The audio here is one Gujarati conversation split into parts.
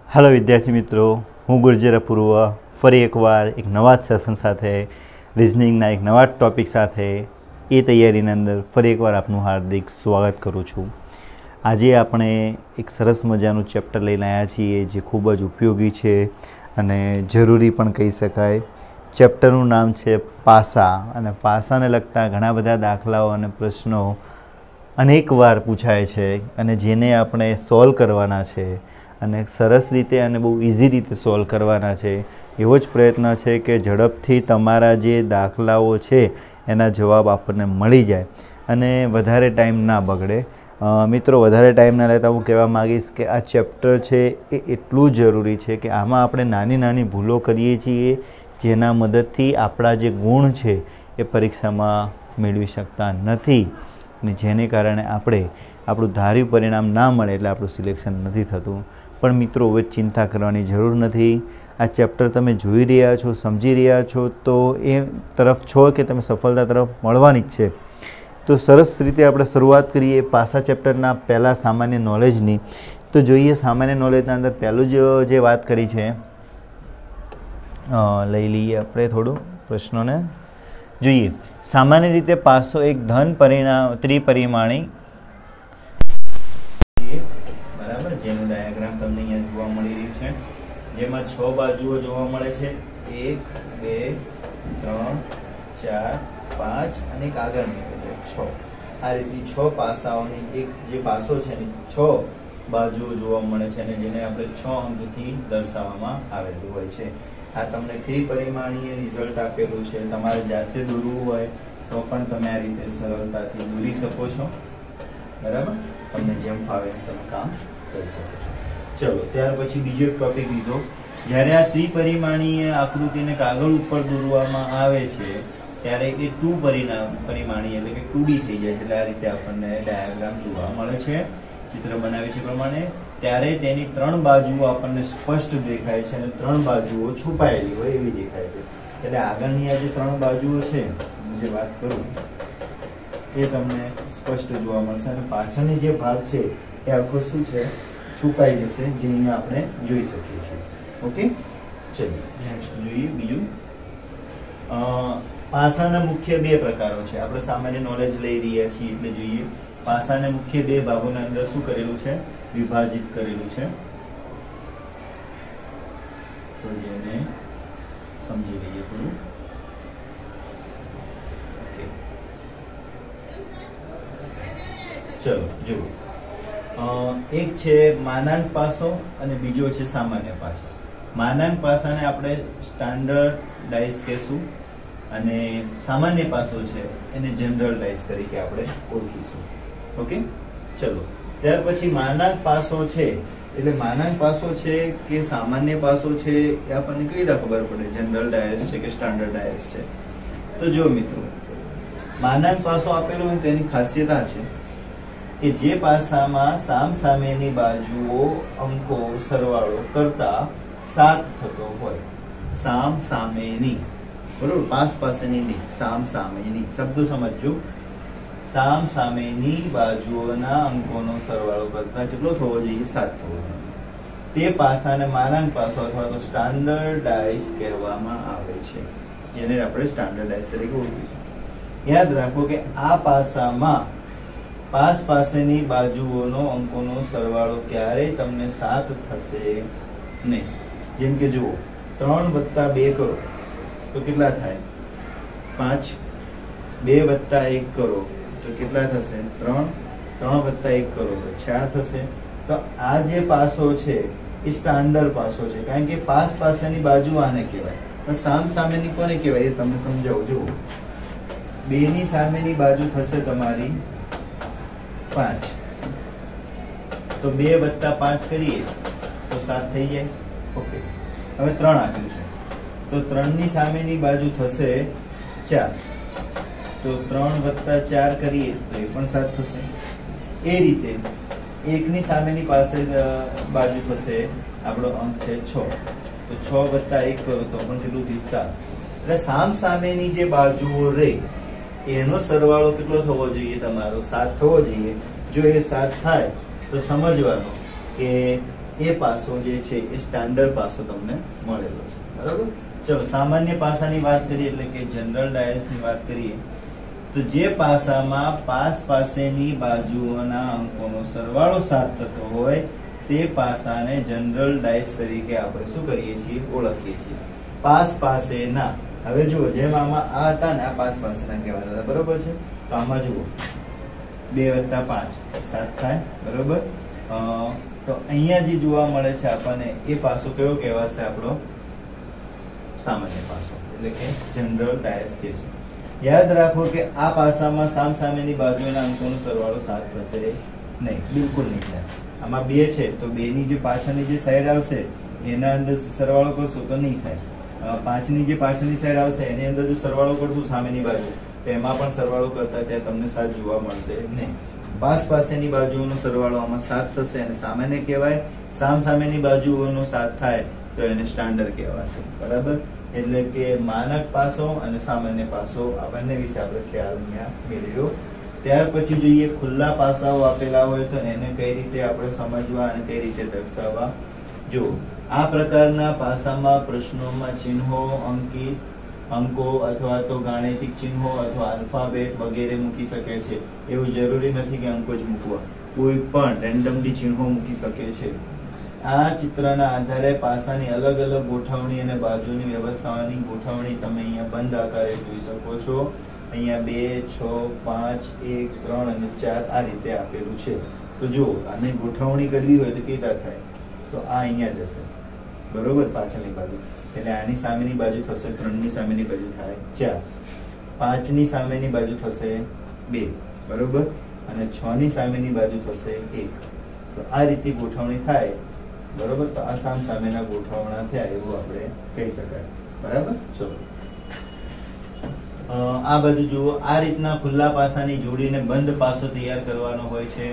हेलो विद्यार्थी मित्रों, हूँ गुर्जर पूर्व फरी एकवार एक नवा सेशन साथे रीजनिंगना एक नवा टॉपिक साथे ए तैयारीना अंदर फरी एकवार आपનું हार्दिक स्वागत करूँ छूँ। આજે આપણે એક સરસ મજાનું ચેપ્ટર લઈને આવ્યા છીએ જે ખૂબ જ ઉપયોગી છે અને જરૂરી પણ કહી શકાય। ચેપ્ટરનું નામ છે પાસા અને પાસાને લગતા ઘણા બધા દાખલાઓ અને પ્રશ્નો અનેક વાર પૂછાય છે અને જેને આપણે સોલ્વ કરવાના છે અને સરસ રીતે અને બહુ ઇઝી રીતે સોલ્વ કરવાના છે। એવો જ પ્રયત્ન છે કે ઝડપથી તમારા જે દાખલાઓ છે એના જવાબ આપણને મળી જાય અને વધારે ટાઈમ ના બગડે। મિત્રો, વધારે ટાઈમ ના લેતા હું કહેવા માગીશ કે આ ચેપ્ટર છે એ એટલું જરૂરી છે કે આમાં આપણે નાની નાની ભૂલો કરીએ છીએ જેના મદદથી આપણા જે ગુણ છે એ પરીક્ષામાં મેળવી શકતા નથી અને જેને કારણે આપણે આપણું ધાર્યું પરિણામ ના મળે એટલે આપણું સિલેક્શન નથી થતું। પણ મિત્રો, હવે ચિંતા કરવાની જરૂર નથી। આ ચેપ્ટર તમે જોઈ રહ્યા છો, સમજી રહ્યા છો તો એ તરફ છો કે તમે સફળતા તરફ મળવાની જ છે। तो सरस रीते આપણે શરૂઆત કરીએ પાસા ચેપ્ટરના પહેલા સામાન્ય નોલેજની। તો જોઈએ સામાન્ય નોલેજના અંદર પહેલું જે વાત કરી છે, લઈ લઈએ આપણે થોડું પ્રશ્નોને જોઈએ। સામાન્ય રીતે પાસો એક ધન ત્રિપરિમાણી બરાબર, જેનું ડાયાગ્રામ તમને અહીંયા જોવા મળી રહ્યું છે, જેમાં 6 બાજુઓ જોવા મળે છે। 1 2 3 4 5 અને એક આગળની 6। આ રીતની 6 પાસાઓની એક જે પાસો છે એની 6 બાજુઓ જોવા મળે છે અને જેને આપણે 6 અંકથી દર્શાવવામાં આવેલું હોય છે। આ તમને ત્રિપરિમાણીય રિઝલ્ટ આપેલું છે। તમારે જાતે દોરવું હોય તો પણ તમે આ રીતે સરળતાથી દોરી શકો છો, બરાબર। તમને જેમ ફાવે તમે કામ કરી શકો છો। ચલો, ત્યાર પછી બીજો એક ટોપિક લીધો। જ્યારે આ ત્રિપરિમાણીય આકૃતિને કાગળ ઉપર દોરવામાં આવે છે ત્યારે એ પરિમાણી એટલે કે 2D થઈ જાય છે। એટલે આ રીતે આપણને ડાયાગ્રામ જોવા મળે છે, ચિત્ર બનાવે છે પ્રમાણે। ત્યારે તેની 3 બાજુઓ આપણને સ્પષ્ટ દેખાય છે અને 3 બાજુઓ છુપાયેલી હોય એવી દેખાય છે। એટલે આગળની આ જે 3 બાજુઓ છે જે વાત કરું એ તમને સ્પષ્ટ જોવા મળશે અને પાછળની જે ભાગ છે એ આખો શું છે, છુપાઈ જશે, જે અહીંયા આપણે જોઈ શકીએ છીએ। ઓકે, ચલો નેક્સ્ટ જોઈએ બીજું। પાસાના મુખ્ય બે પ્રકારો છે। આપણે સામાન્ય નોલેજ લઈ રહ્યા છીએ એટલે જોઈએ પાસાને મુખ્ય બે ભાગોના અંદર શું કરેલું છે, વિભાજિત કરેલું છે। તો જેને સમજી લઈએ થોડું। ઓકે, ચલો જુઓ, એક છે માનાંક પાસો અને બીજો છે સામાન્ય પાસો। માનાંક પાસાને આપણે સ્ટાન્ડર્ડાઇઝ કહેશું અને સામાન્ય પાસો છે એને જનરલાઇઝ તરીકે આપણે ઓળખીશું। ઓકે, ચલો ત્યાર પછી માનાંક પાસો છે એટલે માનાંક પાસો છે કે સામાન્ય પાસો છે એ આપણને કઈ રીતે ખબર પડે, જનરલાઇઝ છે કે સ્ટાન્ડર્ડાઇઝ છે? તો જો મિત્રો, માનાંક પાસો આપેલો હોય તેની ખાસિયત આ છે કે જે પાસામાં સામસામેની બાજુઓ અંકો સરવાળો કરતા 7 થતો હોય। સામસામેની, બરોબર, પાસેની નહીં, સામસામેની શબ્દો સમજજો। સામસામેની બાજુઓના અંકોનો સરવાળો કરતા કેટલો થવો જોઈએ? 7 થવો જોઈએ। તે પાસાને માનાંક પાસો અથવા તો સ્ટાન્ડર્ડાઇઝ કહેવામાં આવે છે, જેને આપણે સ્ટાન્ડર્ડાઇઝ તરીકે ઓળખીશું। યાદ રાખો કે આ પાસામાં પાસેની બાજુઓનો અંકોનો સરવાળો ક્યારેય તમને 7 થશે નહીં। જેમ કે જુઓ, 3 + 2 કરો તો કેટલા થાય? 5। 2 + 1 કરો તો કેટલા થશે? 3। 3 + 1 કરો તો 4 થશે। તો આ જે પાસો છે એ સ્ટાન્ડર્ડ પાસો છે, કારણ કે પાસેની બાજુ આને કહેવાય। તો સામસામેની કોને કહેવાય એ તમને સમજાવું। જુઓ, 2 ની સામેની બાજુ થશે તમારી 5, તો 2 + 5 કરીએ તો 7 થઈ જાય। ઓકે, હવે 3 આપ્યું છે તો 3 ની સામેની બાજુ થશે 4, તો 3 + 4 કરીએ તો એ પણ 7 થશે। એ રીતે 1 ની સામેની બાજુ થશે આપણો અંક છે 6, તો 6 + 1 કરો તો પણ કેટલું થયું? 7। એટલે સામસામેની જે બાજુઓ રે એનો સરવાળો કેટલો થવો જોઈએ? તમારો 7 થવો જોઈએ। જો એ 7 થાય તો સમજવાનું કે એ પાસો જે છે એ સ્ટાન્ડર્ડ પાસો તમને મળેલો છે, બરાબર. ચલો સામાન્ય પાસાની વાત કરીએ એટલે કે જનરલ ડાયસની વાત કરીએ તો જે પાસામાં પાસ પાસેની બાજુઓના અંકોનો સરવાળો 7 થતો હોય તે પાસાને જનરલ ડાયસ તરીકે આપણે શું કરીએ છીએ, ઓળખીએ છીએ. પાસ પાસેના, હવે જુઓ જેમ આમાં આ હતા ને, આ પાસ પાસેના કહેવાતા હતા, બરોબર છે. તો આમાં જુઓ 2 + 5 7 થાય, બરોબર. તો અહીંયા જે જોવા મળે છે આપણને એ પાસો કયો કહેવાશે, આપણો સામાન્ય પાસો એટલે કે જનરલ ડાયસ કહેશું. યાદ રાખો કે આ પાસામાં સામસામેની બાજુના અંકોનો સરવાળો 7 થશે નહીં, બિલકુલ નહીં થાય. આમાં 2 છે તો 2 ની જે પાછળની જે સાઈડ આવશે એના અંદર સરવાળો કરશો તો નહીં થાય. 5 ની જે પાછળની સાઈડ આવશે એની અંદર જો સરવાળો કરશું સામેની બાજુ તો એમાં પણ સરવાળો કરતા ત્યાં તમને 7 જોવા મળશે નહીં. પાસ પાસેની બાજુઓનો સરવાળો આમાં 7 થશે અને સામાન્ય કહેવાય. સામસામેની બાજુઓનો 7 થાય તો એને સ્ટાન્ડર્ડ કહેવાશે, બરાબર. એટલે કે માનક પાસો અને સામાન્ય પાસો આ બંને વિશે આપણે ખ્યાલ અહીંયા મેળવ્યો. ત્યાર પછી જોઈએ ખુલ્લા પાસાઓ આપેલા હોય તો એને કઈ રીતે આપણે સમજવા અને કઈ રીતે દર્શાવવા. જો આ પ્રકારના પાસામાં પ્રશ્નોમાં ચિહ્નો, અંકિત અંકો અથવા તો ગાણિતિક ચિહ્નો અથવા આલ્ફાબેટ વગેરે મૂકી શકે છે. એવું જરૂરી નથી કે અંકો જ મૂકવા, કોઈ પણ રેન્ડમલી ચિહ્નો મૂકી શકે છે. આ ચિત્રના આધારે પાસાની અલગ અલગ ગોઠવણી અને બાજુની વ્યવસ્થાઓની ગોઠવણી તમે અહીંયા બંધ આકારે જોઈ શકો છો. અહીંયા 2, 6, 5, 1, 3 અને 4 આ રીતે આપેલું છે. તો જો આની ગોઠવણી કરવી હોય તો કેતા થાય, તો આ અહીંયા જશે, બરોબર, પાછળની બાજુ. એટલે આની સામેની બાજુ થશે 3 ની સામેની બાજુ થાય 4, 5 ની સામેની બાજુ થશે 2, બરોબર, અને 6 ની સામેની બાજુ થશે 1. તો આ રીતે ગોઠવણી થાય, બરોબર. તો આ સામેના ગોઠવણા થયા એવું આપણે કહી શકાય, બરાબર. ચલો આ બધું જુઓ. આ રીતના ખુલ્લા પાસાની જોડીને બંધ પાસો તૈયાર કરવાનો હોય છે.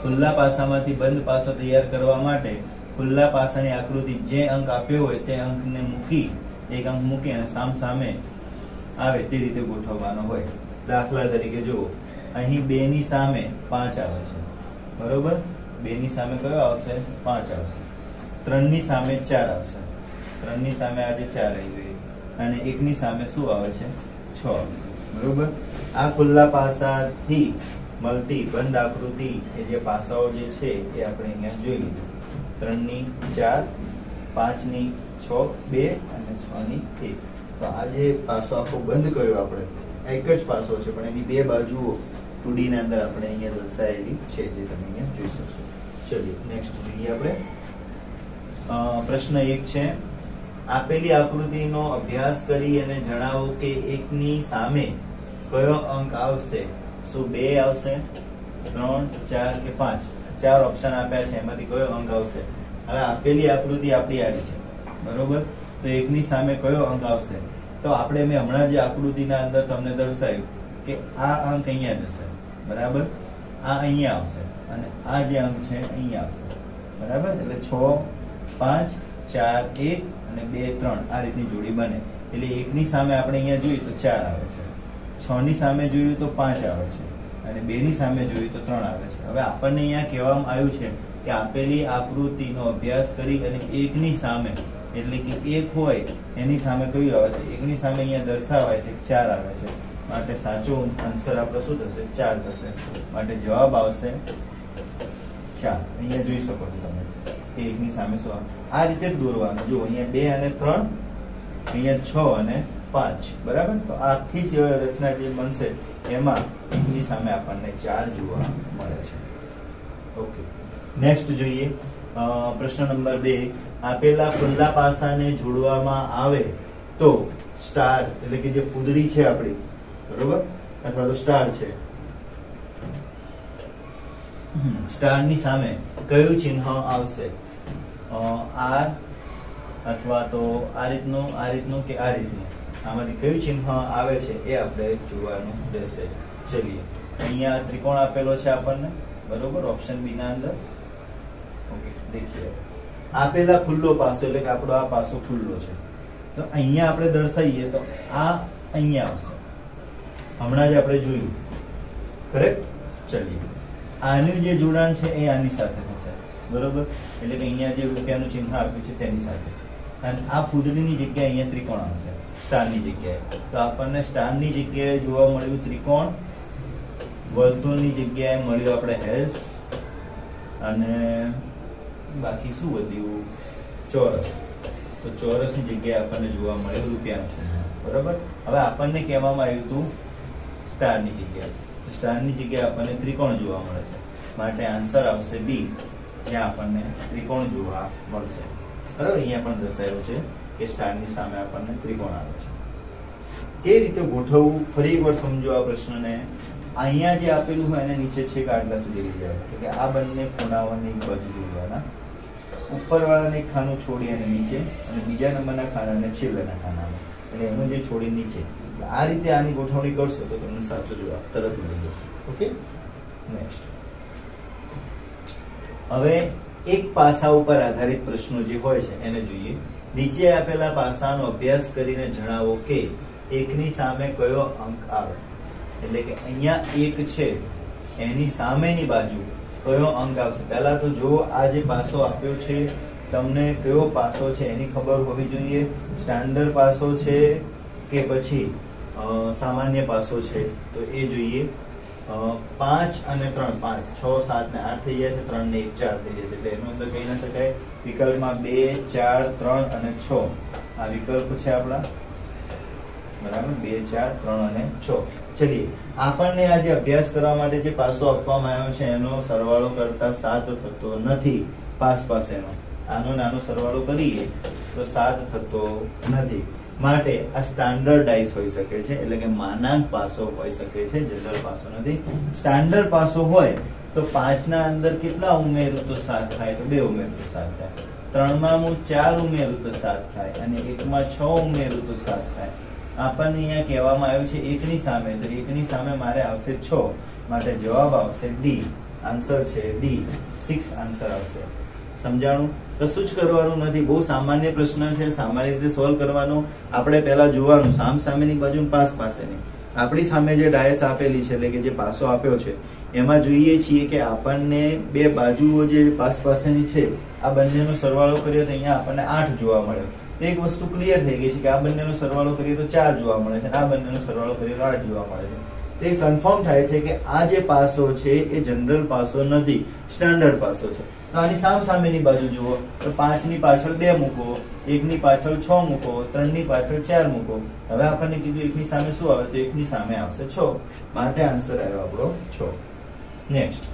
ખુલ્લા પાસામાંથી બંધ પાસો તૈયાર કરવા માટે ખુલ્લા પાસાની આકૃતિ જે અંક આપ્યો હોય તે અંકને મૂકી, એક અંક મૂકી અને સામે આવે તે રીતે ગોઠવવાનો હોય. દાખલા તરીકે જુઓ, અહીં 2 ની સામે 5 આવે છે, બરોબર. 2 ની સામે કયો આવશે, 5 આવશે. 3 ની સામે 4 આવશે. 3 ની સામે આજે 4 આવી ગઈ અને 1 ની સામે શું આવે છે, 6 આવશે, બરોબર. આ ખુલ્લા પાસાથી મળતી બંધ આકૃતિ એ જે પાસાઓ જે છે એ આપણે અહીંયા જોઈ લીધું. 3 ની 4, 5 ની 6, 2 અને 6 ની 1. તો આ જે પાસો આખો બંધ કર્યો આપણે, એક જ પાસો છે પણ એની 2 બાજુઓ 2D ના અંદર આપણે અહીંયા દર્શાવેલી છે, જે તમે અહીંયા જોઈ શકશો. ચલિએ નેક્સ્ટ જોઈએ આપણે. પ્રશ્ન 1 છે, આપેલી આકૃતિનો અભ્યાસ કરી અને જણાવો કે 1 ની સામે કયો અંક આવશે. શું 2 આવશે, 3, 4 કે 5? 4 ઓપ્શન આપ્યા છે, એમાંથી કયો અંક આવશે? હવે આપેલી આકૃતિ આપણી આવી છે, બરોબર. તો 1 ની સામે કયો અંક આવશે? તો આપણે મેં હમણાં જે આકૃતિના અંદર તમને દર્શાવ્યું કે આ અંક અહીંયા જશે, બરાબર. આ અહીંયા આવશે અને આ જે અંક છે અહીંયા આવશે, બરાબર. એટલે 6, 5, 4, 1 અને 2, 3 આ રીતની જોડી બને. એટલે 1 ની સામે આપણે અહીંયા જોઈએ તો 4 આવે છે, 6 ની સામે જોયું તો 5 આવે છે અને 2 ની સામે જોયું તો 3 આવે છે. હવે આપણને અહીંયા કહેવામાં આવ્યું છે કે આપેલી આકૃતિનો અભ્યાસ કરી અને 1 ની સામે એટલે કે 1 હોય એની સામે કયું આવે છે, 1 ની સામે અહીંયા દર્શાવાય છે 4 આવે છે. માટે સાચો આન્સર આપણો શું થશે, 4 થશે. માટે જવાબ આવશે 4. અહીંયા જોઈ શકો છો તમે કે 1 ની સામે શું આવે. આ રીતે જ દોરવાનું. જો અહીંયા 2 અને 3, અહીંયા 6 અને 5, બરાબર. તો આખી જ રચના જે બનશે એમાં 1 ની સામે આપણને 4 જોવા મળે છે. ઓકે, નેક્સ્ટ જોઈએ. પ્રશ્ન નંબર 2, આપેલા ખુલ્લા પાસાને જોડવામાં આવે તો સ્ટાર એટલે કે જે ફૂદડી છે આપણી, બરોબર, અથવા તો સ્ટાર છે, સ્ટાર ની સામે કયું ચિહ્ન આવશે? આર અથવા તો આ રીતનું કે આ રીતનું, આમાંથી કયું ચિહ્ન આવે છે એ આપણે જોવાનું રહેશે. ચલીએ, અહીંયા ત્રિકોણ આપેલો છે આપણને, બરોબર, ઓપ્શન બી ના અંદર. ઓકે, દેખીએ. આપેલા ખુલ્લો પાસો એટલે કે આપણો આ પાસો ખુલ્લો છે, તો અહીંયા આપણે દર્શાવીએ તો આ અહીંયા આવશે. હમણાં જ આપણે જોયું, કરેક્ટ. ચલીએ, આનું જે જોડાણ છે એ આની સાથે થશે, બરોબર, એટલે કે અહીંયા જે રૂપિયાનું ચિહ્ન આપ્યું છે તેની સાથે, અને આ ફૂદડીની જગ્યાએ અહીંયા ત્રિકોણ આવશે સ્ટારની જગ્યાએ, તો આપણને સ્ટારની જગ્યાએ જોવા મળ્યું ત્રિકોણ, વર્તુળની જગ્યાએ મળ્યું આપણે હેસ, અને બાકી શું વધ્યું? ચોરસ. તો ચોરસની જગ્યાએ આપણને જોવા મળ્યું રૂપિયાનું ચિહ્ન. બરાબર, હવે આપણને કહેવામાં આવ્યું હતું સ્ટારની જગ્યાએ, તો સ્ટારની જગ્યાએ આપણને ત્રિકોણ જોવા મળે છે, માટે આન્સર આવશે બી, જ્યાં આપણને ત્રિકોણ જોવા મળશે. બરાબર, અહીંયા પણ દર્શાવ્યું છે કે સ્ટારની સામે આપણને ત્રિકોણ આવે છે. કેવી રીતે ગોઠવવું ફરી એકવાર સમજો આ પ્રશ્નને. અહીંયા જે આપેલું હોય એને નીચે છેક આટલા સુધી લઈ જાવ, એટલે કે આ બંને ખૂણાઓની એક બાજુ જોડવાના, ઉપરવાળાને ખાનું છોડી અને નીચે, અને બીજા નંબરના ખાનાને છેલ્લાના ખાનામાં, એટલે એનું જે છોડી નીચે. આ રીતે આની ગોઠવણી કરશો તો તમને સાચો જવાબ તરત મળી જશે. Okay, next. હવે એક પાસા ઉપર આધારિત પ્રશ્નો જે હોય છે એને જોઈએ. નીચે આપેલા પાસાનો અભ્યાસ કરીને જણાવો કે એકની સામે કયો અંક આવે. એટલે કે અહીંયા એક છે, એની સામેની બાજુ કયો અંક આવશે. પહેલા તો જો આ જે પાસો આપ્યો છે તમને કયો પાસો છે એની ખબર હોવી જોઈએ. સ્ટાન્ડર્ડ પાસો છે કે પછી સામાન્ય પાસો છે, તો એ જોઈએ. 5 અને 3, 5, 6, 7 ને 8 થઈ જાય છે, 3 ને 1, 4 થઈ જાય છે, એટલે એનું અંદર કહી ના શકાય. વિકલ્પમાં 2, 4, 3 અને 6 આ વિકલ્પ છે આપણા. બરાબર, 2, 4, 3 અને 6. ચલીએ, આપણને આજે અભ્યાસ કરવા માટે જે પાસો આપવામાં આવ્યો છે એનો સરવાળો કરતા 7 થતો નથી. પાસ પાસેનો આનો નાનો સરવાળો કરીએ તો 7 થતો નથી, માટે આ સ્ટાન્ડર્ડાઇઝ હોઈ શકે છે, એટલે કે માનાંક પાસો હોઈ શકે છે, જનરલ પાસો નથી. સ્ટાન્ડર્ડ પાસો હોય તો 5 ના અંદર કેટલા ઉમેરું તો 7 થાય, તો 2 ઉમેરું તો 7 થાય. 3 માં હું 4 ઉમેરું તો 7 થાય, અને 1 માં 6 ઉમેરું તો 7 થાય. આપણને અહીંયા કહેવામાં આવ્યું છે એકની સામે, તો એકની સામે મારે આવશે 6, માટે જવાબ આવશે ડી. આન્સર છે ડી, 6 આન્સર આવશે. સમજાણું? કશું જ કરવાનું નથી, બહુ સામાન્ય પ્રશ્ન છે, સામાન્ય રીતે સોલ્વ કરવાનો. આપણે પહેલા જોવાનું સામ સામેની બાજુ, પાસ પાસેની. આપણી સામે જે ડાયસ આપેલી છે, એટલે કે જે પાસો આપ્યો છે, એમાં જોઈએ છીએ કે આપણને બે બાજુઓ જે પાસ પાસેની છે આ બંનેનો સરવાળો કરીએ તો અહીંયા આપણને 8 જોવા મળે. એક વસ્તુ ક્લિયર થઈ ગઈ છે કે આ બંનેનો સરવાળો કરીએ તો 4 જોવા મળે છે, આ બંનેનો સરવાળો કરીએ તો 8 જોવા મળે છે. તે કન્ફર્મ થાય છે કે આ જે પાસો છે એ જનરલ પાસો નથી, સ્ટાન્ડર્ડ પાસો છે. તો આની સામ સામેની બાજુ જુઓ તો 5 ની પાછળ 2 મૂકો, 1 ની પાછળ 6 મૂકો, 3 ની પાછળ 4 મૂકો. હવે આપણને કીધું 1 ની સામે શું આવે, તો 1 ની સામે આવશે 6, માટે આન્સર આવ્યો આપણો 6. નેક્સ્ટ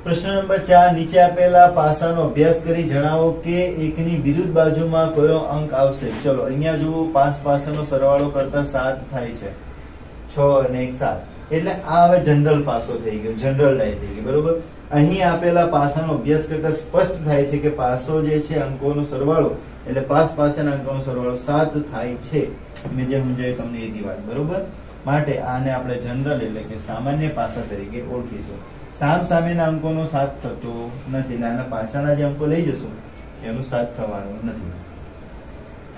પ્રશ્ન નંબર 4, નીચે આપેલા પાસાનો અભ્યાસ કરી જણાવો કે એકની વિરુદ્ધ બાજુમાં કયો અંક આવશે. ચલો અહીંયા જુઓ, પાસ પાસાનો સરવાળો કરતા 7 થાય છે, 6 અને 1 7, એટલે આ હવે જનરલ પાસો થઈ ગયો, જનરલ ડાય થઈ ગઈ. બરોબર, અહીં આપેલા પાસાનો અભ્યાસ કરતા સ્પષ્ટ થાય છે કે પાસો જે છે અંકોનો સરવાળો, એટલે પાસ પાસેના અંકોનો સરવાળો 7 થાય છે. મેં જે સમજાવ્યું તમને એ વાત. બરોબર, માટે આને આપણે જનરલ એટલે કે સામાન્ય પાસા તરીકે ઓળખીશું. સામ સામેના અંકોનો 7 થતો નથી, એટલે આના પાછળના જે અંકો લઈ જશું એનું 7 થવાનું નથી.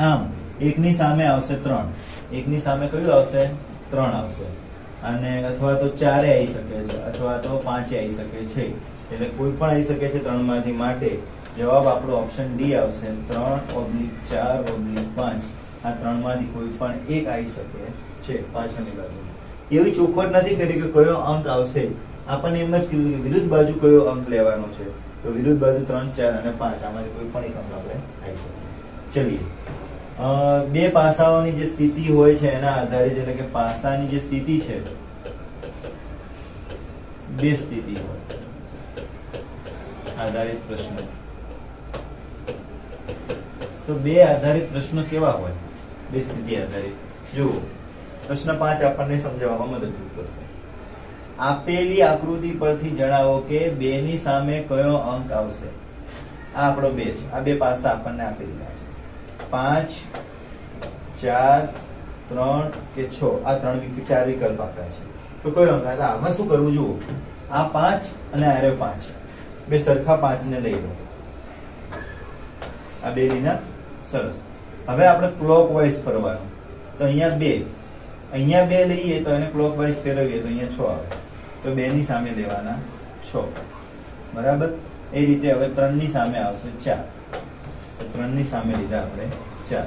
આમ એકની સામે આવશે 3, એકની સામે કયું આવશે? 3 આવશે, અને અથવા તો 4 આવી શકે છે, અથવા તો 5 આવી શકે છે, એટલે કોઈ પણ આવી શકે છે 3 માંથી. માટે જવાબ આપણો ઓપ્શન ડી આવશે, 3/4/5. આ 3 માંથી કોઈ પણ એક આવી શકે છે પાછળની બાજુ. એવી ચોખવટ નથી કરી કે કયો અંક આવશે, આપણને એમ જ કીધું કે વિરુદ્ધ બાજુ કયો અંક લેવાનો છે, તો વિરુદ્ધ બાજુ 3, 4 અને 5 આમાંથી કોઈ પણ એક અંક આપણે આવી શકશે. ચલીએ, બે પાસાઓની જે સ્થિતિ હોય છે એના આધારિત, એટલે કે પાસાની જે સ્થિતિ છે, બે સ્થિતિ હોય આધારિત પ્રશ્ન. તો બે આધારિત પ્રશ્નો કેવા હોય? બે સ્થિતિ આધારિત. જુઓ, પ્રશ્ન 5 આપણને સમજાવવામાં મદદરૂપ કરશે. આપેલી આકૃતિ પરથી જણાવો કે 2 ની સામે કયો અંક આવશે. આ આપણો 2 છે, આ બે પાસા આપણને આપેલા છે, 5, 4, 3 કે 6. આ 4 વિકલ્પ આપ્યા છે, તો કયો અંક? આમાં શું કરવું જુઓ, આ 5 અને આ 5, બે સરખા 5 ને લઈ લો, આ બે લીધા, સરસ. હવે આપણે ક્લોકવાઇઝ ફરવાનું, તો અહીંયા 2 લઈએ તો એને ક્લોકવાઇઝ ફેરવીએ તો અહીંયા 6 આવે, તો 2 ની સામે લેવાના 6. બરાબર, એ રીતે હવે 3 ની સામે આવશે 4, તો 3 ની સામે લીધા આપણે 4.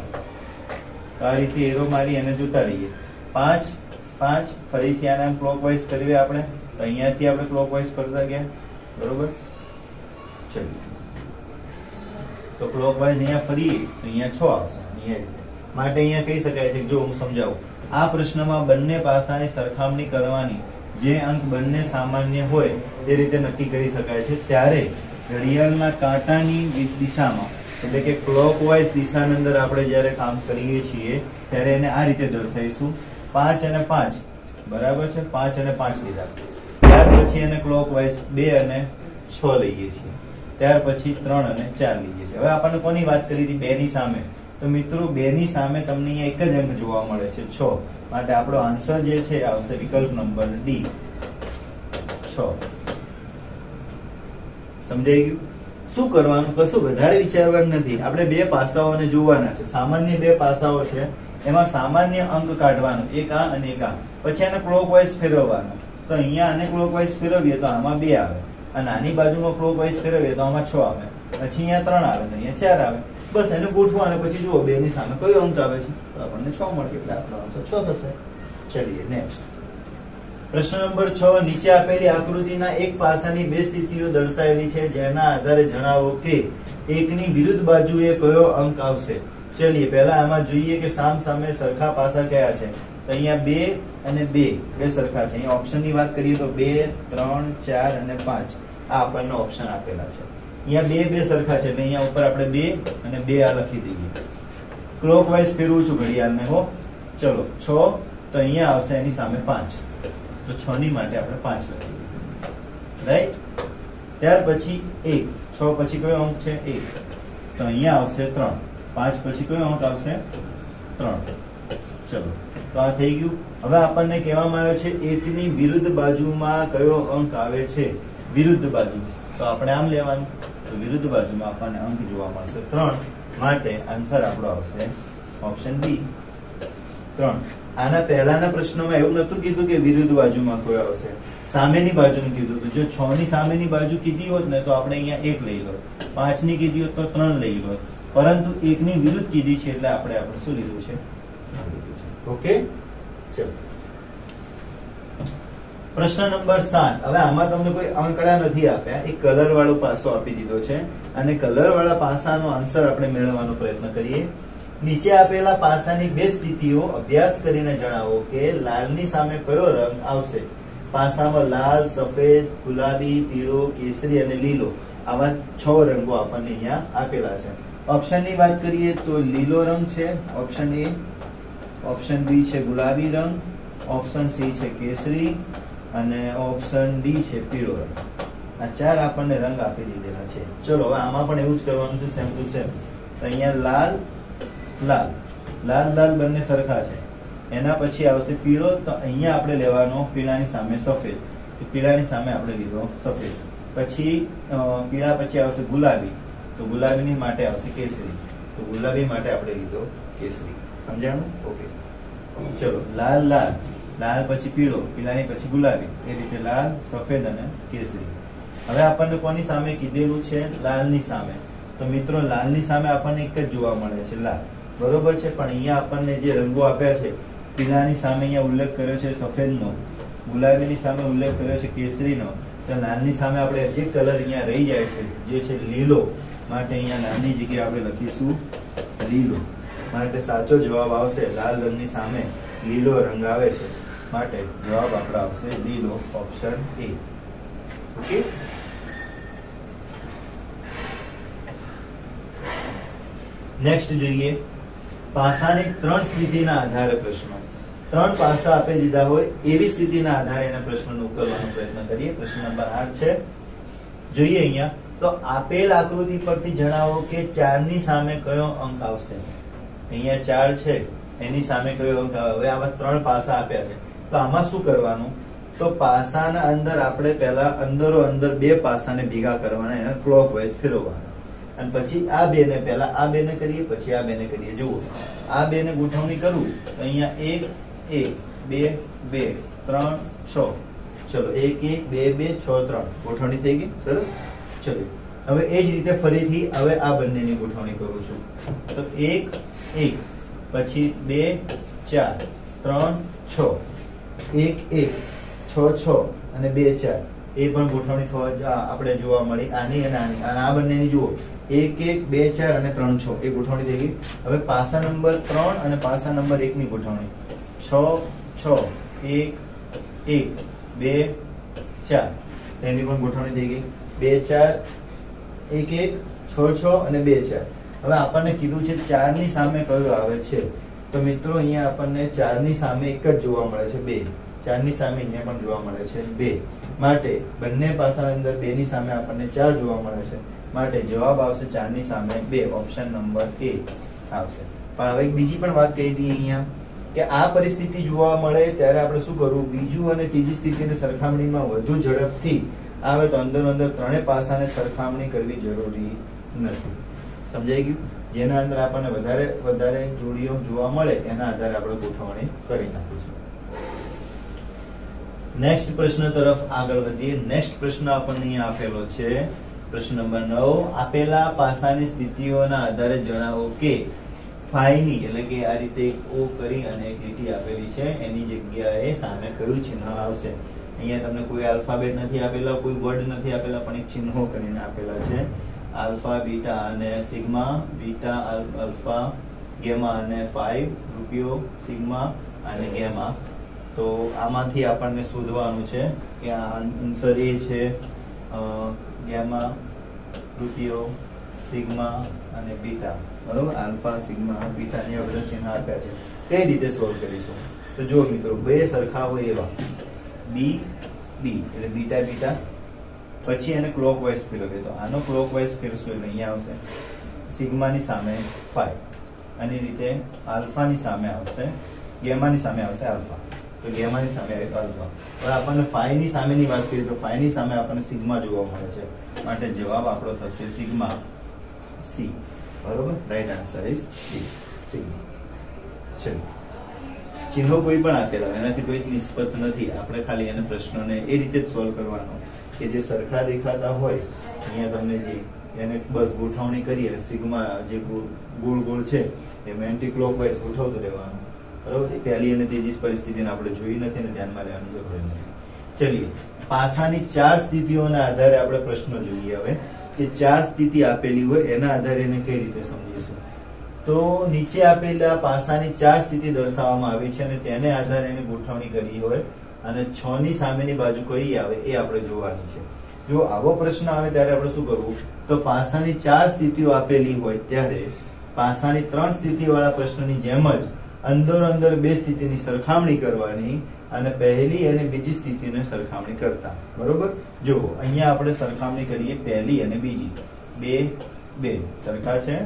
તો આ રીતે એરો મારી અને જોતા રહીએ. 5 5 ફરીથી આને આમ ક્લોકવાઇઝ કરીએ આપણે, તો અહીંયાથી આપણે ક્લોકવાઇઝ કરતા ગયા, બરોબર. ચલો તો ક્લોકવાઇઝ અહીંયા ફરીએ તો અહીંયા 6 આવશે અહીંયા. માટે અહીંયા કહી શકાય છે, જો હું સમજાવું, આ પ્રશ્નમાં બંને પાસાની સરખામણી કરવાની, જે અંક બંને સામાન્ય હોય તે રીતે નક્કી કરી શકાય છે. ત્યારે ઘડિયાળના કાંટાની દિશામાં, એટલે કે ક્લોકવાઇઝ દિશાની અંદર આપણે જ્યારે કામ કરીએ છીએ ત્યારે એને આ રીતે દર્શાવીશું. 5 અને 5 બરાબર છે, 5 અને 5 લીધા. ત્યાર પછી એને ક્લોકવાઇઝ 2 અને 6 લઈએ છીએ. ત્યાર પછી 3 અને 4 લઈએ છીએ. હવે આપણને કોની વાત કરી હતી? 2 ની સામે. તો મિત્રો 2 ની સામે તમને અહીંયા એક જ અંક જોવા મળે છે 6. માટે આપણો આન્સર જે છે આવશે વિકલ્પ નંબર ડી, 6. સમજાઈ ગયું? શું કરવાનું? કશું વધારે વિચારવાનું નથી. આપણે બે પાસાઓને જોવાના છે. સામાન્ય બે પાસાઓ છે, એમાં સામાન્ય અંક કાઢવાનો, એક આ અને એક આ. પછી આને ક્લોકવાઇઝ ફેરવવાનો. તો અહીંયા આને ક્લોકવાઇઝ ફેરવીએ તો આમાં 2 આવે, અને આની બાજુમાં ક્લોકવાઇઝ ફેરવીએ તો આમાં 6 આવે, પછી અહીંયા 3 આવે, તો અહીંયા 4 આવે. બસ એને ગોઠવાનો, પછી જુઓ 2 ની સામે કયો અંક આવે છે, તો આપણને 6 મળે, એટલે આપણો આન્સર 6 થશે. ચલીએ નેક્સ્ટ. પ્રશ્ન નંબર 6. નીચે આપેલી આકૃતિના એક પાસાની બે સ્થિતિઓ દર્શાવેલી છે, જેના આધારે જણાવો કે એકની વિરુદ્ધ બાજુએ કયો અંક આવશે. ચલીએ પહેલા આમાં જોઈએ કે સામ સામે સરખા પાસા કયા છે. તો અહીંયા 2 અને 2 બે સરખા છે. અહીંયા ઓપ્શનની વાત કરીએ તો 2, 3, 4 અને 5 આ આપણને ઓપ્શન આપેલા છે. અહીંયા બે સરખા છે, એટલે અહીંયા ઉપર આપણે 2 અને 2 આ લખી દઈએ. ક્લોકવાઇઝ ફેરવું છું ઘડિયાળને, હો. ચલો 6, તો અહીંયા આવશે એની સામે 5, તો 6 ની માટે આપણે 5 લખી દઈએ, રાઈટ. ત્યાર પછી 1, 6 પછી કયો અંક છે? 1, તો અહીંયા આવશે 3. 5 પછી કયો અંક આવશે? 3. ચલો તો આ થઈ ગયું. હવે આપણને કહેવામાં આવ્યો છે એકની વિરુદ્ધ બાજુમાં કયો અંક આવે છે. વિરુદ્ધ બાજુ, તો આપણે આમ લેવાનું, તો વિરુદ્ધ બાજુમાં આપણને અંક જોવા મળશે 3. માટે આન્સર આપણો આવશે ઓપ્શન બી, 3. આના પહેલાના પ્રશ્નમાં એવું નતું કીધું કે વિરુદ્ધ બાજુમાં કોઈ આવશે, સામેની બાજુનું કીધું હતું. જો 6 ની સામેની બાજુ કીધી હોત ને તો આપણે અહીંયા 1 લઈ લો, 5 ની કીધી હોત તો 3 લઈ લો, પરંતુ 1 ની વિરુદ્ધ કીધી છે એટલે આપણે શું લીધું છે? ઓકે. ચલો પ્રશ્ન નંબર 7. હવે આમાં તમને કોઈ આંકડા નથી આપ્યા, એક કલર વાળો પાસો આપી દીધો છે, અને કલર વાળા પાસાનો આન્સર આપણે મેળવવાનો પ્રયત્ન કરીએ. નીચે આપેલા પાસાની બે સ્થિતિઓ અભ્યાસ કરીને જણાવો કે લાલની સામે કયો રંગ આવશે. પાસામાં લાલ, સફેદ, ગુલાબી, પીળો, કેસરી અને લીલો આવા 6 રંગો આપણને અહીંયા આપેલા છે. ઓપ્શનની વાત કરીએ તો લીલો રંગ છે ઓપ્શન એ, ઓપ્શન બી છે ગુલાબી રંગ, ઓપ્શન સી છે કેસરી અને ઓપ્શન ડી છે પીળો રંગ. આ 4 આપણને રંગ આપી દીધેલા છે. ચલો હવે આમાં પણ એવું જ કરવાનું છે, સેમ ટુ સેમ. તો અહીંયા લાલ લાલ લાલ લાલ બંને સરખા છે. એના પછી આવશે પીળો, તો અહીંયા આપણે લેવાનો પીળાની સામે સફેદ, પીળાની સામે આપણે લીધો સફેદ. પછી પીળા પછી આવશે ગુલાબી, તો ગુલાબીની માટે આવશે કેસરી, તો ગુલાબી માટે આપણે લીધો કેસરી. સમજાણું? ઓકે. ચલો લાલ લાલ લાલ પછી પીળો, પીળાની પછી ગુલાબી, એ રીતે લાલ, સફેદ અને કેસરી. હવે આપણને કોની સામે કીધેલું છે? લાલની સામે. તો મિત્રો લાલની સામે આપણને એક જ જોવા મળે છે, લાલ, બરોબર છે. પણ અહીંયા આપણને જે રંગો આપ્યા છે, પીળાની સામે અહીંયા ઉલ્લેખ કર્યો છે સફેદનો, ગુલાબીની સામે ઉલ્લેખ કર્યો છે કેસરીનો, તો લાલની સામે આપણે જે કલર અહીંયા રહી જાય છે જે છે લીલો, માટે અહીંયા લાલની જગ્યાએ આપણે લખીશું લીલો. માટે સાચો જવાબ આવશે લાલ રંગની સામે લીલો રંગ આવે છે, માટે જવાબ આપણો આવશે લીલો, ઓપ્શન એ. ઓકે. નેક્સ્ટ જોઈએ પાસાની 3 સ્થિતિના આધારે પ્રશ્ન. 3 પાસા આપી દીધા હોય એવી સ્થિતિના આધારે એના પ્રશ્નનો ઉકેલવાનો પ્રયત્ન કરીએ. પ્રશ્ન નંબર 8 છે. જોઈએ અહીંયા, તો આપેલ આકૃતિ પરથી જણાવો કે 4 ની સામે કયો અંક આવશે. અહીંયા 4 છે, એની સામે કયો અંક આવે. હવે આવા 3 પાસા આપ્યા છે, તો આમાં શું કરવાનું? તો પાસાના અંદર આપણે પહેલા અંદરો અંદર 2 પાસાને ભેગા કરવાના, એને ક્લોકવાઇઝ ફેરવવાના, અને પછી આ બે ને પહેલા આ બે ને કરીએ, પછી આ બે ને કરીએ. જુઓ આ બે ને ગોઠવણી કરું તો અહીંયા 1 1 2 2 3 6. ચલો 1 1 2 2 6 3 ગોઠવણી થઈ ગઈ. સરસ. ચલો હવે એ જ રીતે ફરીથી હવે આ બંનેની ગોઠવણી કરું છું તો 1 1 પછી 2 4 3 6 1 1 6 6 અને 2 4 એ પણ ગોઠવણી થવા આપણે જોવા મળી આની અને આની અને આ બંનેની જુઓ 1 1 2 4 અને 3 6 એ ગોઠવણી થઈ ગઈ હવે પાસા નંબર 3 અને પાસા નંબર 1 ની ગોઠવણી 6 6 1 1 2 4 એની પણ ગોઠવણી થઈ ગઈ 2 4 1 1 6 6 અને 2 4 હવે આપણને કીધું છે 4 ની સામે કયું આવે છે તો મિત્રો અહીંયા આપણને 4 ની સામે એક જ જોવા મળે છે 2 4 ની સામે અહીંયા પણ જોવા મળે છે 2 માટે બંને પાસાની અંદર 2 ની સામે આપણને 4 જોવા મળે છે માટે જવાબ આવશે 4 ની સામે 2 ઓપ્શન નંબર A આવશે પણ હવે એક બીજી પણ વાત કહી દઈએ અહીંયા કે આ પરિસ્થિતિ જોવા મળે ત્યારે આપણે શું કરવું બીજું અને ત્રીજી સ્થિતિની સરખામણીમાં વધુ ઝડપથી આવે તો અંદર ત્રણેય પાસાને સરખામણી કરવી જરૂરી નથી સમજાઈ ગયું જેના અંદર આપણને વધારે જોડીઓ જોવા મળે એના આધારે આપણે ગોઠવણી કરી નાખીશું નેક્સ્ટ પ્રશ્ન તરફ આગળ વધીએ નેક્સ્ટ પ્રશ્ન આપણને અહીંયા આપેલો છે પ્રશ્ન નંબર 9 આપેલા પાસાની સ્થિતિઓના આધારે જણાવો કે ફાઈની એટલે કે આ રીતે ઓ કરી અને એક લીટી આપેલી છે એની જગ્યાએ સામે કયું ચિહ્ન આવશે અહીંયા તમને કોઈ આલ્ફાબેટ નથી આપેલા કોઈ વર્ડ નથી આપેલા પણ એક ચિહ્નો કરીને આપેલા છે આલ્ફા બીટા અને સિગ્મા બીટા આલ્ફા ગેમા અને 5 રૂપિયો સિગ્મા અને ગેમા તો આમાંથી આપણને શોધવાનું છે કે આ આન્સર એ છે ગેમા રૂપિયો સિગ્મા અને બીટા બરોબર આલ્ફા સિગ્મા બીટા ને બધા ચિહ્ન આપ્યા છે કઈ રીતે સોલ્વ કરીશું તો જો મિત્રો બે સરખા હોય એવા બી બી એટલે બીટા બીટા પછી એને ક્લોકવાઇઝ ફેરવીએ તો આનો ક્લોકવાઇઝ ફેરવશું એટલે અહીંયા આવશે સિગ્માની સામે 5 અને રીતે આલ્ફાની સામે આવશે ગેમાની સામે આવશે આલ્ફા તો ગેમાની સામે આવે આલ્ફા હવે આપણને 5 ની સામેની વાત કરીએ તો 5 ની સામે આપણને સિગ્મા જોવા મળે છે માટે જવાબ આપણો થશે સિગ્મા સી બરોબર right answer is C sigma ચલો ચિહ્નો કોઈ પણ આપેલા એનાથી કોઈ નિસ્બત નથી આપણે ખાલી એને પ્રશ્નોને એ રીતે જ સોલ્વ કરવાનો કે જે સરખા દેખાતા હોય અહીંયા તમને જે એને બસ ગોઠવણી કરીએ સિગ્મા જે ગોળ ગોળ છે એ એન્ટી ક્લોકવાઇઝ ગોઠવતું રહેવાનું બરોબર પહેલી અને ત્રીજી પરિસ્થિતિને આપણે જોઈ નથી અને ધ્યાનમાં લેવાની જરૂર નથી ચલિए પાસાની 4 સ્થિતિઓના આધારે આપણે પ્રશ્ન જોઈએ હવે કે 4 સ્થિતિ આપેલી હોય એના આધારે એને કઈ રીતે સમજીશું તો નીચે આપેલા પાસાની 4 સ્થિતિ દર્શાવવામાં આવી છે અને તેને આધારે એને ગોઠવણી કરી હોય અને 6 ની સામેની બાજુ કઈ આવે એ આપણે જોવાની છે જો આવો પ્રશ્ન આવે ત્યારે આપણે શું કરવું તો પાસાની 4 સ્થિતિઓ આપેલી હોય ત્યારે પાસાની 3 સ્થિતિ વાળા પ્રશ્નની જેમ જ અંદર બે સ્થિતિની સરખામણી કરવાની અને પહેલી અને બીજી સ્થિતિને સરખામણી કરતા બરોબર જો અહીંયા આપણે સરખામણી કરીએ પહેલી અને બીજી 2 2 સરખા છે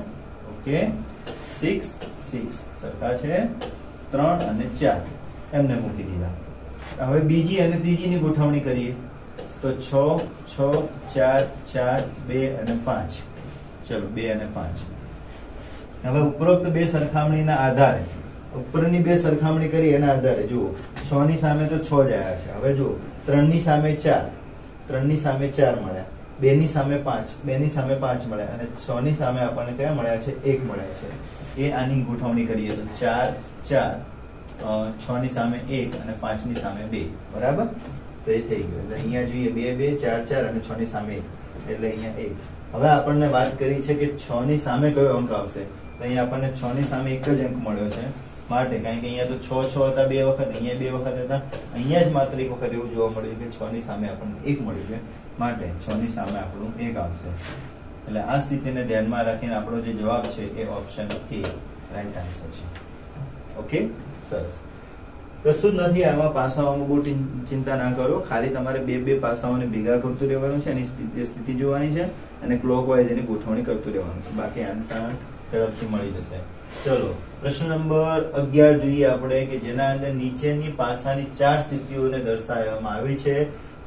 ઓકે 6 6 સરખા છે 3 અને 4 એમને મૂકી દીધા હવે બીજી અને ત્રીજીની ગોઠવણી કરીએ તો 6 6 4 4 2 અને 5 ચલો 2 અને 5 હવે ઉપરોક્ત બે સરખામણીના આધારે ઉપરની બે સરખામણી કરી એના આધારે જુઓ 6 ની સામે તો 6 જ આવ્યા છે હવે જુઓ 3 ની સામે 4 3 ની સામે 4 મળ્યા 2 ની સામે 5 2 ની સામે 5 મળ્યા અને 6 ની સામે આપણને કયા મળ્યા છે 1 મળ્યા છે એ આની ગોઠવણી કરીએ તો 4 4 6 ની સામે 1 અને 5 ની સામે 2 બરાબર તો એ થઈ ગયું એટલે અહીંયા જોઈએ 2 2 4 4 અને 6 ની સામે 1 એટલે અહીંયા 1 હવે આપણને વાત કરી છે કે 6 ની સામે કયો અંક આવશે તો અહીંયા આપણને 6 ની સામે એક જ અંક મળ્યો છે માટે કારણ કે અહીંયા તો 6 6 હતા બે વખત અહીંયા બે વખત હતા અહીંયા જ માત્ર એક વખત એવું જોવા મળ્યું કે 6 ની સામે આપણને 1 મળ્યું છે માટે 6 ની સામે આપણું 1 આવશે એટલે આ સ્થિતિને ધ્યાનમાં રાખીને આપણો જે જવાબ છે એ ઓપ્શન એ રાઈટ આન્સર છે ઓકે સરસ કશું જ નથી આમાં પાસાઓમાં બહુ ચિંતા ના કરો ખાલી તમારે બે પાસાઓને ભેગા કરતું રહેવાનું છે એની સ્થિતિ જોવાની છે અને ક્લોકવાઇઝ એની ગોઠવણી કરતું રહેવાનું છે બાકી આન્સર ઝડપથી મળી જશે ચલો પ્રશ્ન નંબર 11 જોઈએ આપણે કે જેના અંદર નીચેની પાસાની 4 સ્થિતિઓને દર્શાવવામાં આવી છે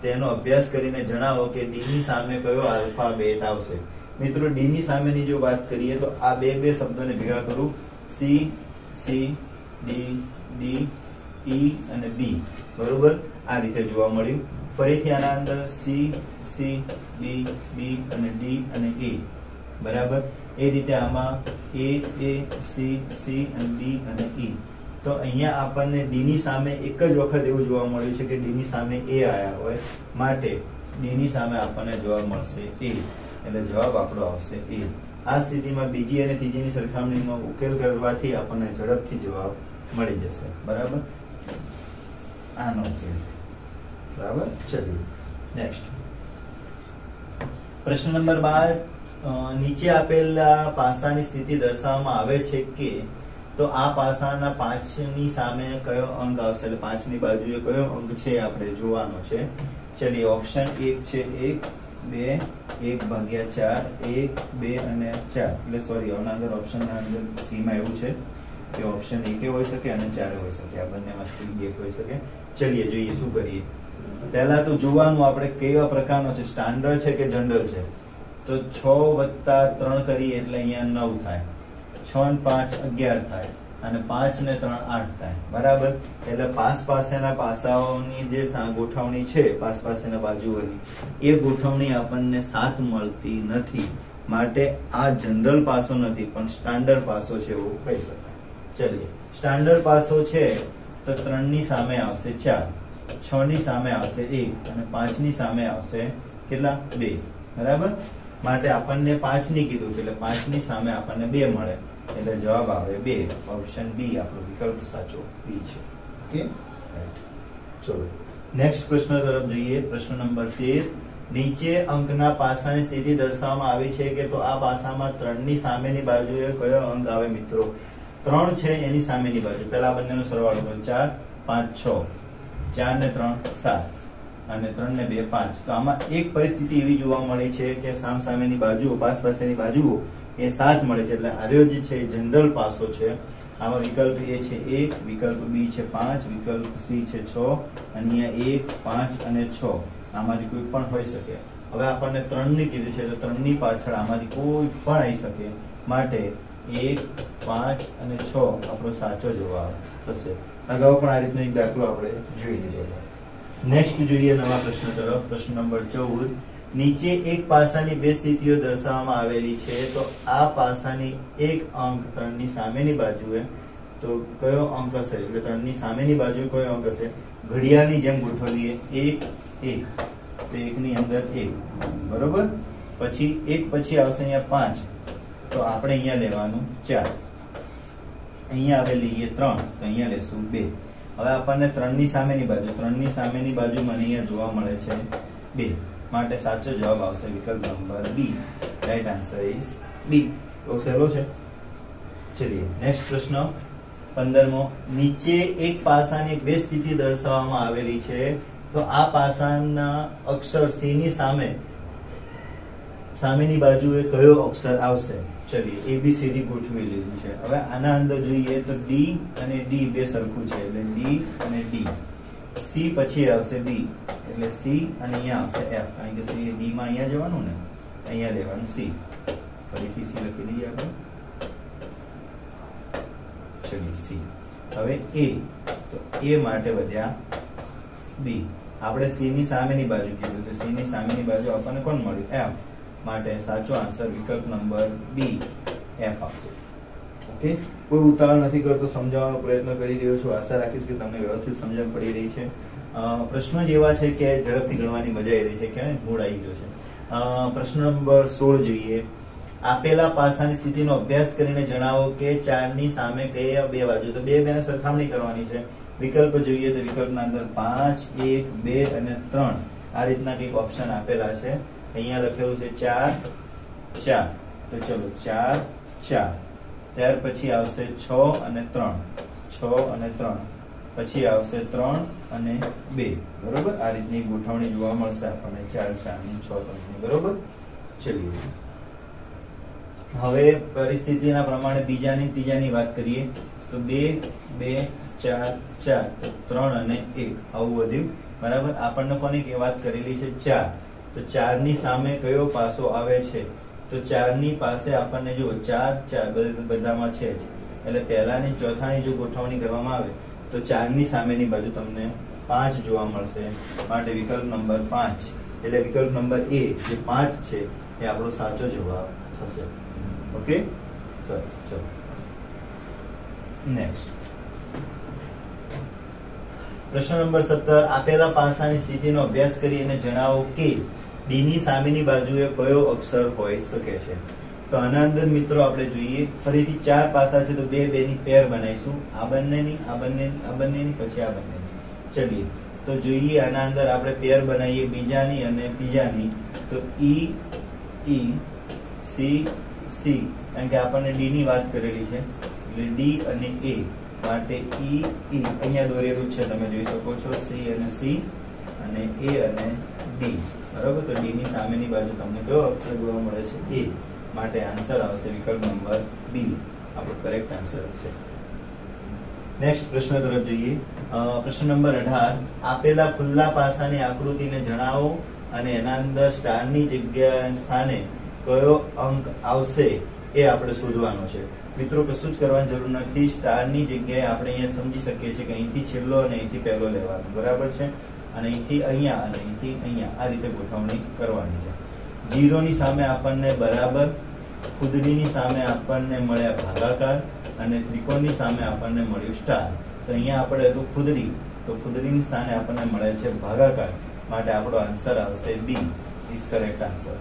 તેનો અભ્યાસ કરીને જણાવો કે ડી ની સામે કયો આલ્ફાબેટ આવશે મિત્રો ડી ની સામેની જો વાત કરીએ તો આ બે શબ્દોને ભેગા કરું C C D D E અને બી બરોબર આ રીતે જોવા મળ્યું ફરીથી આના અંદર સી સી બી બી અને ડી અને એ બરાબર. એ રીતે આમાં એ સી સી અને ડી અને ઈ. તો અહીંયા આપણને ડી ની સામે એક જ વખત એવું જોવા મળ્યું છે કે ડી ની સામે એ આયા હોય, માટે ડી ની સામે આપણને જવાબ મળશે એ, એટલે જવાબ આપણો આવશે એ. આ સ્થિતિમાં બીજી અને ત્રીજીની સરખામણીમાં ઉકેલ કરવાથી આપણને ઝડપથી જવાબ મળી જશે. બરાબર, આનો ઉકેલ. બરાબર, ચલીએ નેક્સ્ટ પ્રશ્ન નંબર 12. નીચે આપેલા પાસાની સ્થિતિ દર્શાવવામાં આવે છે કે તો આ પાસાના 5 ની સામે કયો અંક આવશે, એટલે 5 ની બાજુએ કયો અંક છે આપણે જોવાનો છે. ચલીએ, ઓપ્શન 1 છે 1 2 1/4 1 2 અને 4, એટલે સોરી આના અંદર ઓપ્શન ના અંદર સી માં એવું છે કે ઓપ્શન 1 હોઈ શકે અને 4 હોઈ શકે, આ બંનેમાંથી એક હોઈ શકે. ચલીએ જોઈએ શું કરીએ. પહેલા તો જોવાનું આપણે કેવા પ્રકારનો છે, સ્ટાન્ડર્ડ છે કે જનરલ છે. તો 6 + 3 કરીએ એટલે અહીંયા 9 થાય, 6 અને 5 11 થાય અને 5 ને 3 8 થાય. બરાબર, એટલે પાસેના પાસાઓની જે ગોઠવણી છે, પાસેના બાજુઓની એ ગોઠવણી આપણને 7 મળતી નથી, માટે આ જનરલ પાસો નથી પણ સ્ટાન્ડર્ડ પાસો છે એવું કહી શકાય. ચલીએ, સ્ટાન્ડર્ડ પાસો છે તો 3 ની સામે આવશે 4, 6 ની સામે આવશે 1 અને 5 ની સામે આવશે કેટલા 2. બરાબર, માટે આપણને 5 ની કીધું છે એટલે 5 ની સામે આપણને 2 મળે, એટલે જવાબ આવે 2. ઓપ્શન બી આપણો વિકલ્પ સાચો બી છે. Okay, right. ચલો નેક્સ્ટ પ્રશ્ન તરફ જઈએ. પ્રશ્ન નંબર 13. નીચે અંકના પાસાની સ્થિતિ દર્શાવવામાં આવી છે કે તો આ પાસામાં 3 ની સામેની બાજુએ કયો અંક આવે મિત્રો? 3 છે એની સામેની બાજુ, પહેલા બંનેનો સરવાળો કરો, 4 5 6, 4 ને 3 7 અને 3 ને 2 5. તો આમાં એક પરિસ્થિતિ એવી જોવા મળી છે કે સામેની બાજુઓ, પાસેની બાજુઓ એ 7 મળે છે, એટલે આર્યો જે છે જનરલ પાસો છે. આમાં વિકલ્પ એ છે 1, વિકલ્પ બી છે 5, વિકલ્પ સી છે 6 અને અહીંયા 1 5 અને 6 આમાંથી કોઈ પણ હોઈ શકે. હવે આપણને 3 ની કીધું છે તો 3 ની પાછળ આમાંથી કોઈ પણ આવી શકે, માટે 1 5 અને 6 આપણો સાચો જવાબ થશે. અગાઉ પણ આ રીતનો એક દાખલો આપણે જોઈ લીધો. નેક્સ્ટ જોઈએ નવા પ્રશ્ન તરફ. પ્રશ્ન નંબર 14. નીચે એક પાસાની બે સ્થિતિઓ દર્શાવવામાં આવેલી છે, તો આ પાસાની એક અંક 3 ની સામેની બાજુએ તો કયો અંક હશે, એટલે 3 ની સામેની બાજુએ કયો અંક હશે? ઘડિયાળની જેમ ગોઠવીએ 1 1, તો 1 ની અંદર 1. બરોબર, પછી 1 પછી આવશે અહીંયા 5, તો આપણે અહીંયા લેવાનું 4. અહીંયા આવે લઈએ 3, તો અહીંયા લેશું 2. હવે આપણને 3 ની સામેની બાજુ, 3 ની સામેની બાજુ મને અહીંયા જોવા મળે છે 2, માટે સાચો જવાબ આવશે વિકલ્પ number B. Right answer is B. તો સહેલો છે. ચલીએ નેક્સ્ટ પ્રશ્ન 15મો. નીચે એક પાસાની બે સ્થિતિ દર્શાવવામાં આવેલી છે, તો આ પાસાના અક્ષર સી ની સામેની બાજુએ કયો અક્ષર આવશે? ચલીએ, ABCD ગોઠવી લીધું છે. હવે આના અંદર જોઈએ તો ડી અને ડી બે સરખું છે, એટલે ડી અને ડી. સી પછી આવશે બી, એટલે સી અને અહીંયા આવશે એફ, કારણ કે સી ડી માં અહીંયા જવાનું ને, અહીંયા લેવાનું સી. ફરીથી સી લખી દઈએ આપણે. ચલીએ સી. હવે એ, તો એ માટે વધ્યા બી. આપણે સી ની સામેની બાજુ કીધું, તો સી ની સામેની બાજુ આપણને કોણ મળ્યું? એફ. માટે સાચો આન્સર વિકલ્પ નંબર બી એફ આવશે. ઓકે, કોઈ ઉતાવળ નથી કરતો, સમજાવવાનો પ્રયત્ન કરી રહ્યો છું. આશા રાખીશ કે તમને વ્યવસ્થિત સમજણ પડી રહી છે. પ્રશ્નો જ એવા છે કે ઝડપથી ગણવાની મજા આવી રહી છે, કે મૂડ આવી ગયો છે. પ્રશ્ન નંબર 16 જોઈએ. આપેલા પાસાની સ્થિતિનો અભ્યાસ કરીને જણાવો કે 4 ની સામે કયા બે બાજુ, તો બે બેને સરખામણી કરવાની છે. વિકલ્પ જોઈએ તો વિકલ્પના અંદર 5 1 2 અને 3 આ રીતના કંઈક ઓપ્શન આપેલા છે. અહીંયા લખેલું છે 4 4, તો ચલો 4 4. ત્યાર પછી આવશે 6 અને 3, 6 અને 3, પછી આવશે 3 અને 2. બરોબર, આ રીતની ગોઠવણી જોવા મળશે આપણને 4 4 ની 6 3 ની. બરોબર, ચલીએ હવે પરિસ્થિતિના પ્રમાણે બીજાની ત્રીજાની વાત કરીએ તો 2 2 4 4, તો 3 અને 1 આવું વધ્યું. બરાબર, આપણને કોની વાત કરેલી છે? 4. તો 4 ની સામે કયો પાસો આવે છે? તો 4 ની પાસે આપણને જો 4 4 બધામાં છે જ, એટલે પહેલાની ચોથાની જો ગોઠવણી કરવામાં આવે તો 4 ની સામેની બાજુ તમને 5 જોવા મળશે, માટે વિકલ્પ નંબર 5 એટલે વિકલ્પ નંબર A જે 5 છે એ આપણો સાચો જવાબ થશે. ઓકે, સરસ. ચલો નેક્સ્ટ પ્રશ્ન નંબર 17, આપેલા પાસાની સ્થિતિનો અભ્યાસ કરીને જણાવો કે ડી ની સામેની બાજુએ કયો અક્ષર હોઈ શકે છે. તો આના અંદર મિત્રો આપણે જોઈએ ફરીથી 4 પાસા છે, તો 2 2 ની પેર બનાવીશું, આ બંનેની, આ બંનેની, આ બંનેની, પછી આ બંનેની. ચલીએ તો જોઈએ આના અંદર આપણે પેર બનાવીએ બીજાની અને ત્રીજાની. તો ઈ ઈ સી સી, કારણ કે આપણને ડી ની વાત કરેલી છે એટલે ડી અને એ, માટે ઈ ઈ અહીંયા દોરેલું છે, તમે જોઈ શકો છો, સી અને સી અને એ અને ડી. બરાબર, તો ડી ની સામેની બાજુ તમને કયો અક્ષર જોવા મળે છે? એ, માટે આન્સર આવશે વિકલ્પ નંબર બી, આપણો કરેક્ટ આન્સર છે. નેક્સ્ટ પ્રશ્ન તરફ જોઈએ. પ્રશ્ન નંબર 18, આપેલા ખુલ્લા પાસાની આકૃતિને જણાવો અને એના અંદર સ્ટારની જગ્યા સ્થાને કયો અંક આવશે એ આપણે શોધવાનું છે. મિત્રો કશું જ કરવાની જરૂર નથી, સ્ટારની જગ્યાએ આપણે અહીંયા સમજી શકીએ છીએ કે અહીંથી છેલ્લો અને અહીંથી પહેલો લેવાનો, બરાબર છે, અને અહીંથી અહીંયા અને અહીંથી અહીંયા આ રીતે ગોઠવણી કરવાની છે. 0 ની સામે આપણને બરાબર, ખુદડીની સામે આપણને મળ્યા ભાગાકાર અને ત્રિકોણની સામે આપણને મળ્યું સ્ટાર. તો અહીંયા આપણે હતું ખુદડી, તો ખુદડીની સ્થાને આપણને મળે છે ભાગાકાર, માટે આપણો આન્સર આવશે બી, ઇઝ કરેક્ટ આન્સર.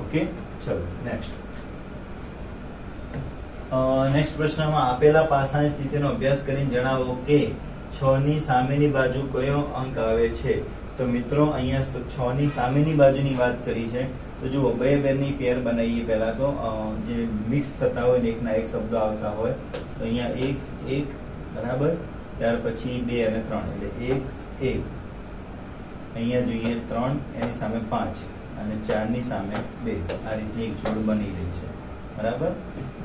ઓકે, ચલો નેક્સ્ટ. નેક્સ્ટ પ્રશ્નમાં આપેલા પાસાની સ્થિતિનો અભ્યાસ કરીને જણાવો કે 6 ની સામેની બાજુ કયો અંક આવે છે. તો મિત્રો અહીંયા 6 ની સામેની બાજુની વાત કરી છે, તો જુઓ 2 2 ની પેર બનાવીએ. પહેલા તો જે મિક્સ થતા હોય ને એકના એક શબ્દો આવતા હોય, તો અહીંયા 1 1 બરાબર, ત્યાર પછી 2 અને 3 એટલે 1 1, અહીંયા જોઈએ 3 એની સામે 5 અને 4 ની સામે 2, આ રીતની એક જોડ બની રહી છે, બરાબર.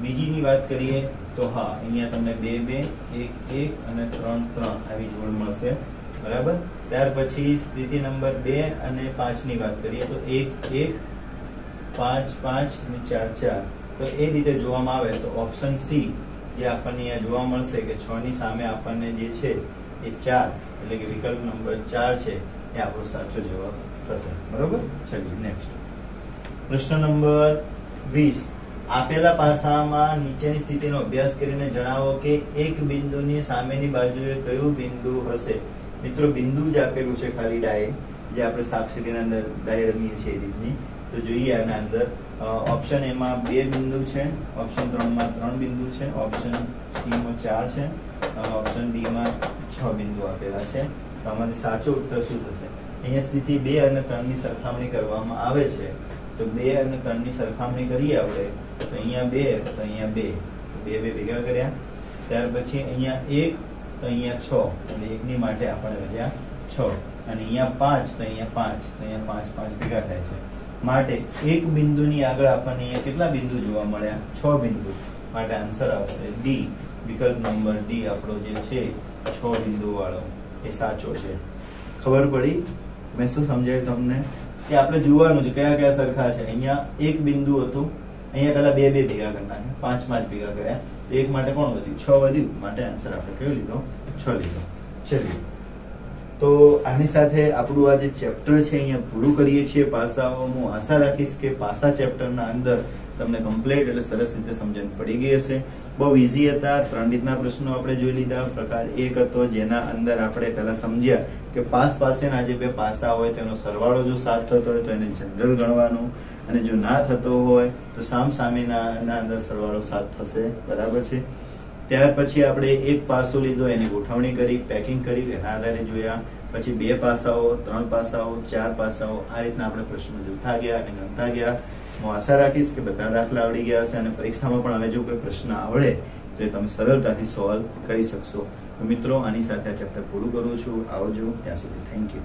બીજીની વાત કરીએ તો હા, અહીંયા તમને 2 2 1 1 અને 3 3 આવી જોડ મળશે, બરાબર. ત્યાર પછી સ્થિતિ નંબર 2 અને 5 ની વાત કરીએ તો 1 1 5 5 અને 4 4. તો એ રીતે જોવામાં આવે તો ઓપ્શન સી જે આપણને અહીંયા જોવા મળશે કે 6 ની સામે આપણને જે છે એ 4, એટલે કે વિકલ્પ નંબર 4 છે એ આપણો સાચો જવાબ થશે, બરોબર. ચલીએ નેક્સ્ટ. પ્રશ્ન નંબર 20, આપેલા પાસામાં નીચેની સ્થિતિનો અભ્યાસ કરીને જણાવો કે એક બિંદુની સામેની બાજુએ કયું બિંદુ હશે. મિત્રો બિંદુ જ આપેલું છે ખાલી ડાય, જે આપણે સાપસીડીના અંદર ડાય રમીએ છીએ એ રીતની. તો જોઈએ આના અંદર ઓપ્શન એ માં 2 બિંદુ છે, ઓપ્શન 3 માં 3 બિંદુ છે, ઓપ્શન સી માં 4 છે, ઓપ્શન ડી માં 6 બિંદુ આપેલા છે. તો આમાંથી સાચો ઉત્તર શું થશે? અહીંયા સ્થિતિ 2 અને 3 ની સરખામણી કરવામાં આવે છે, તો 2 અને 3 ની સરખામણી કરીએ આપણે, તો અહીંયા 2 તો અહીંયા 2, તો 2 2 ભેગા કર્યા. ત્યાર પછી અહીંયા 1 તો અહીંયા 6, એટલે 1 ની માટે આપણે વધ્યા 6, અને અહીંયા 5 તો અહીંયા 5, તો અહીંયા 5 5 ભેગા થાય છે. માટે એક બિંદુની આગળ આપણને અહીંયા કેટલા બિંદુ જોવા મળ્યા? 6 બિંદુ, માટે આન્સર આવશે ડી, વિકલ્પ નંબર ડી આપણો જે છે 6 બિંદુ વાળો એ સાચો છે. ખબર પડી? મેં શું સમજાયું તમને કે આપણે જોવાનું છે કયા કયા સરખા છે. અહીંયા એક બિંદુ હતું, અહીંયા પેલા 2 2 ભેગા કરી નાખ્યા, 5 5 ભેગા કર્યા, એક માટે કોણ વધ્યું? 6 વધ્યું, માટે આન્સર આપણે કયો લીધો? 6 લીધો. ચલીએ તો આની સાથે આપણું આ જે ચેપ્ટર છે અહીંયા પૂરું કરીએ છીએ પાસાઓ. હું આશા રાખીશ કે પાસા ચેપ્ટરના અંદર તમને કમ્પ્લીટ એટલે સરસ રીતે સમજણ પડી ગઈ હશે. બહુ ઈઝી હતા. 3 રીતના પ્રશ્નો આપણે જોઈ લીધા. પ્રકાર 1 હતો જેના અંદર આપણે પહેલા સમજ્યા કે પાસ પાસેના જે 2 પાસા હોય તેનો સરવાળો જો 7 થતો હોય તો એને જનરલ ગણવાનું, અને જો ના થતો હોય તો સામ સામેના અંદર સરવાળો 7 થશે, બરાબર છે. ત્યાર પછી આપણે એક પાસો લીધો, એની ગોઠવણી કરી, પેકિંગ કરી, એના આધારે જોયા. પછી 2 પાસાઓ, 3 પાસાઓ, 4 પાસાઓ, આ રીતના આપણે પ્રશ્નો જોતા ગયા અને ગણતા ગયા. હું આશા રાખીશ કે બધા દાખલા આવડી ગયા હશે, અને પરીક્ષામાં પણ હવે જો કોઈ પ્રશ્ન આવડે તો એ તમે સરળતાથી સોલ્વ કરી શકશો. તો મિત્રો આની સાથે આ ચેપ્ટર પૂરું કરું છું. આવજો, ત્યાં સુધી થેન્ક યુ.